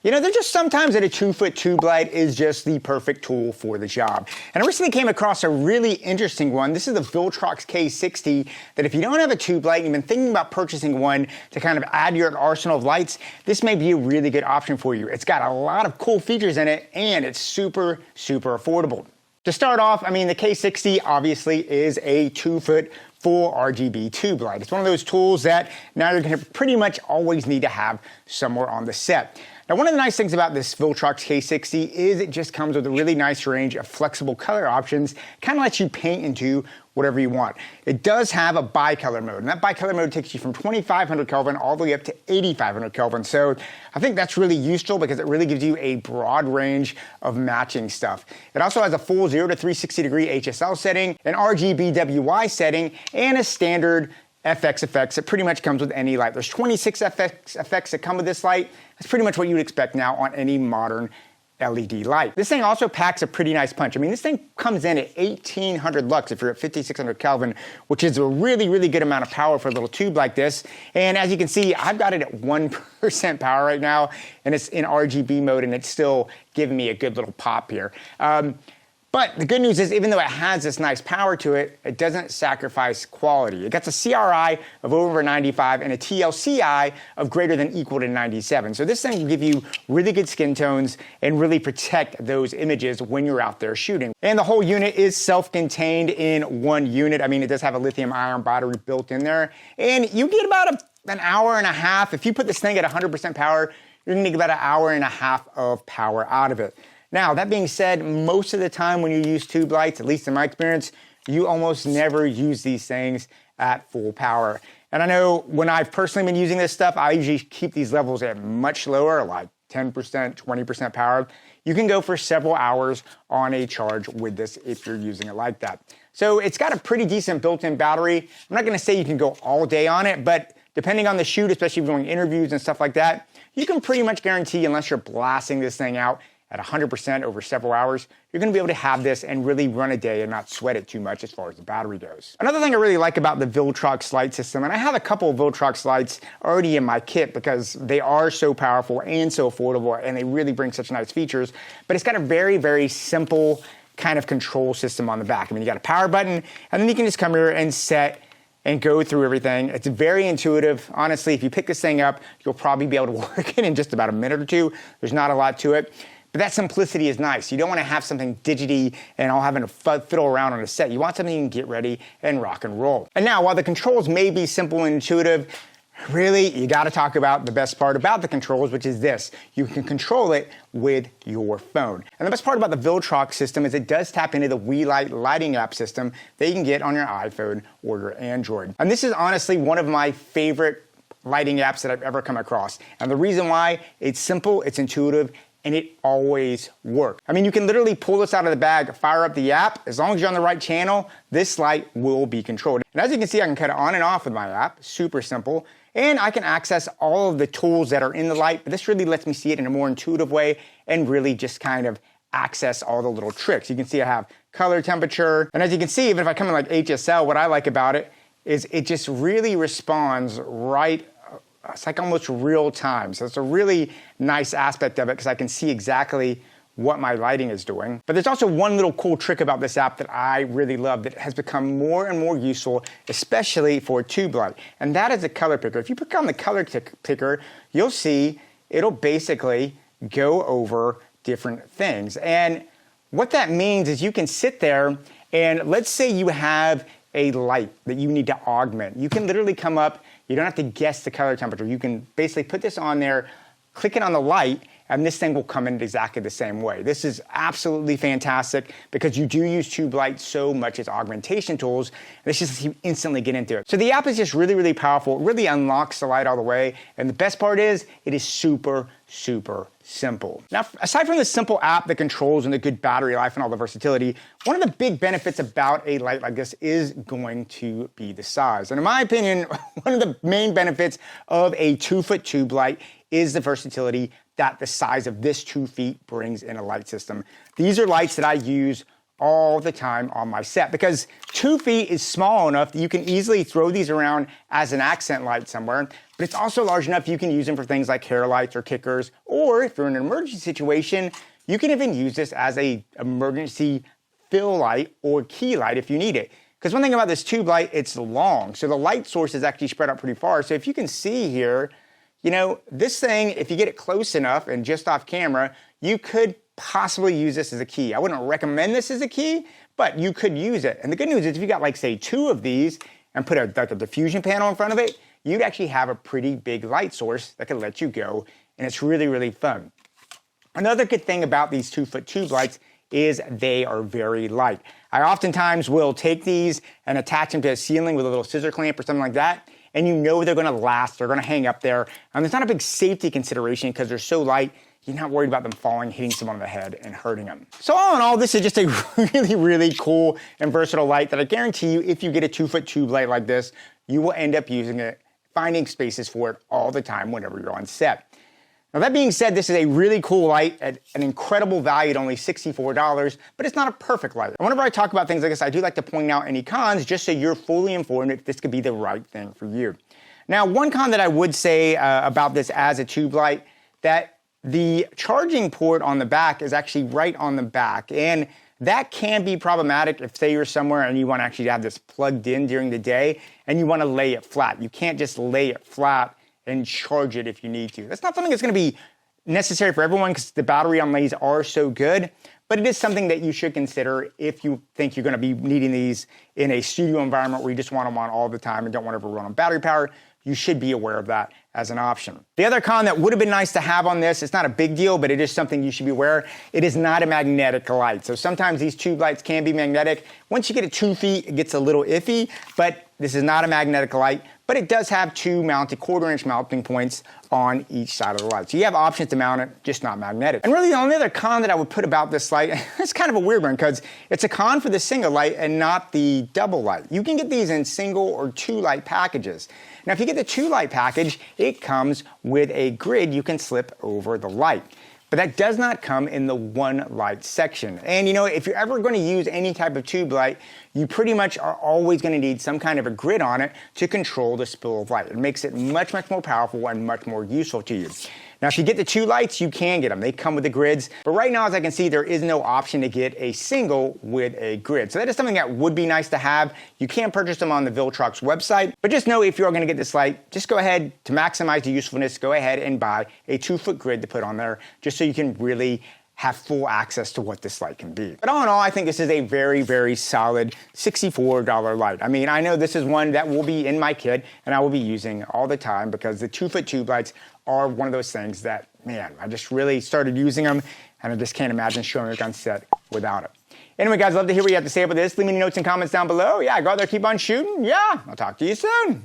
You know, there's just sometimes that a 2-foot tube light is just the perfect tool for the job. And I recently came across a really interesting one. This is the Viltrox K60 that if you don't have a tube light and you've been thinking about purchasing one to kind of add to your arsenal of lights, this may be a really good option for you. It's got a lot of cool features in it and it's super, super affordable. To start off, I mean, the K60 obviously is a 2-foot full RGB tube light. It's one of those tools that now you're going to pretty much always need to have somewhere on the set. Now, one of the nice things about this Viltrox K60 is it just comes with a really nice range of flexible color options, kind of lets you paint into whatever you want. It does have a bicolor mode, and that bicolor mode takes you from 2500 Kelvin all the way up to 8500 Kelvin. So I think that's really useful because it really gives you a broad range of matching stuff. It also has a full 0 to 360 degree HSL setting, an RGBWY setting, and a standard FX effects. It pretty much comes with any light. There's 26 FX effects that come with this light. That's pretty much what you would expect now on any modern LED light. This thing also packs a pretty nice punch. I mean, this thing comes in at 1800 lux if you're at 5600 Kelvin, which is a really, really good amount of power for a little tube like this. And as you can see, I've got it at 1% power right now, and it's in RGB mode, and it's still giving me a good little pop here. But the good news is, even though it has this nice power to it, it doesn't sacrifice quality. It gets a CRI of over 95 and a TLCI of greater than equal to 97. So this thing will give you really good skin tones and really protect those images when you're out there shooting. And the whole unit is self-contained in one unit. I mean, it does have a lithium-ion battery built in there. And you get about an hour and a half. If you put this thing at 100% power, you're gonna get about an hour and a half of power out of it. Now, that being said, most of the time when you use tube lights, at least in my experience, you almost never use these things at full power. And I know when I've personally been using this stuff, I usually keep these levels at much lower, like 10%, 20% power. You can go for several hours on a charge with this if you're using it like that. So it's got a pretty decent built-in battery. I'm not gonna say you can go all day on it, but depending on the shoot, especially if you're doing interviews and stuff like that, you can pretty much guarantee, unless you're blasting this thing out at 100% over several hours, you're gonna be able to have this and really run a day and not sweat it too much as far as the battery goes. Another thing I really like about the Viltrox light system, and I have a couple of Viltrox lights already in my kit because they are so powerful and so affordable and they really bring such nice features, but it's got a very, very simple kind of control system on the back. I mean, you got a power button, and then you can just come here and set and go through everything. It's very intuitive. Honestly, if you pick this thing up, you'll probably be able to work it in just about a minute or two. There's not a lot to it. But that simplicity is nice. You don't want to have something digity and all having to fiddle around on a set. You want something you can get ready and rock and roll. And now, while the controls may be simple and intuitive, really, you got to talk about the best part about the controls, which is this. You can control it with your phone. And the best part about the Viltrox system is it does tap into the WeLight lighting app system that you can get on your iPhone or your Android. And this is honestly one of my favorite lighting apps that I've ever come across. And the reason why, it's simple, it's intuitive, and it always works. I mean, you can literally pull this out of the bag, fire up the app. As long as you're on the right channel, this light will be controlled. And as you can see, I can cut it on and off with my app, super simple. And I can access all of the tools that are in the light, but this really lets me see it in a more intuitive way and really just kind of access all the little tricks. You can see I have color temperature. And as you can see, even if I come in like HSL, what I like about it is it just really responds right. It's like almost real time. So it's a really nice aspect of it because I can see exactly what my lighting is doing. But there's also one little cool trick about this app that I really love that has become more and more useful, especially for tube light. And that is the color picker. If you click on the color picker, you'll see it'll basically go over different things. And what that means is you can sit there and let's say you have a light that you need to augment. You can literally come up, you don't have to guess the color temperature. You can basically put this on there, click it on the light, and this thing will come in exactly the same way. This is absolutely fantastic because you do use tube light so much as augmentation tools, and it's just you instantly get into it. So the app is just really, really powerful. It really unlocks the light all the way, and the best part is it is super, super simple. Now, aside from the simple app, the controls, and the good battery life and all the versatility, one of the big benefits about a light like this is going to be the size. And in my opinion, one of the main benefits of a 2-foot tube light is the versatility that the size of this 2 feet brings in a light system. These are lights that I use all the time on my set because 2 feet is small enough that you can easily throw these around as an accent light somewhere, but it's also large enough you can use them for things like hair lights or kickers, or if you're in an emergency situation, you can even use this as a emergency fill light or key light if you need it. Because one thing about this tube light, it's long, so the light source is actually spread out pretty far. So if you can see here, you know, this thing, if you get it close enough and just off camera, you could possibly use this as a key. I wouldn't recommend this as a key, but you could use it. And the good news is if you got like say 2 of these and put like a diffusion panel in front of it, you'd actually have a pretty big light source that could let you go, and it's really, really fun. Another good thing about these 2-foot tube lights is they are very light. I oftentimes will take these and attach them to a ceiling with a little scissor clamp or something like that, and you know they're gonna last, they're gonna hang up there. And there's not a big safety consideration because they're so light, you're not worried about them falling, hitting someone on the head, and hurting them. So all in all, this is just a really, really cool and versatile light that I guarantee you, if you get a 2-foot tube light like this, you will end up using it, finding spaces for it all the time whenever you're on set. Now that being said, this is a really cool light at an incredible value at only $64, but it's not a perfect light. And whenever I talk about things like this, I do like to point out any cons just so you're fully informed if this could be the right thing for you. Now, one con that I would say about this as a tube light, that the charging port on the back is actually right on the back, and that can be problematic if, say, you're somewhere and you want to actually have this plugged in during the day and you want to lay it flat. You can't just lay it flat and charge it if you need to. That's not something that's going to be necessary for everyone because the battery on these are so good, but it is something that you should consider if you think you're going to be needing these in a studio environment where you just want them on all the time and don't want to ever run on battery power. You should be aware of that as an option. The other con that would have been nice to have on this, it's not a big deal, but it is something you should be aware. It is not a magnetic light. So sometimes these tube lights can be magnetic. Once you get to 2 feet, it gets a little iffy, but this is not a magnetic light, but it does have 2 mounted 1/4-inch mounting points on each side of the light. So you have options to mount it, just not magnetic. And really the only other con that I would put about this light, it's kind of a weird one because it's a con for the single light and not the double light. You can get these in single or 2 light packages. Now, if you get the 2 light package, it comes with a grid you can slip over the light. But that does not come in the 1 light section. And you know, if you're ever going to use any type of tube light, you pretty much are always going to need some kind of a grid on it to control the spill of light. It makes it much, much more powerful and much more useful to you. Now, if you get the 2 lights, you can get them. They come with the grids. But right now, as I can see, there is no option to get a single with a grid. So that is something that would be nice to have. You can purchase them on the Viltrox website. But just know if you're going to get this light, just go ahead, to maximize the usefulness, go ahead and buy a 2-foot grid to put on there, just so you can really have full access to what this light can be. But all in all, I think this is a very, very solid $64 light. I mean, I know this is one that will be in my kit and I will be using all the time because the 2-foot tube lights are one of those things that, man, I just really started using them and I just can't imagine showing it on set without it. Anyway, guys, love to hear what you have to say about this. Leave me notes and comments down below. Yeah, go out there, keep on shooting. Yeah, I'll talk to you soon.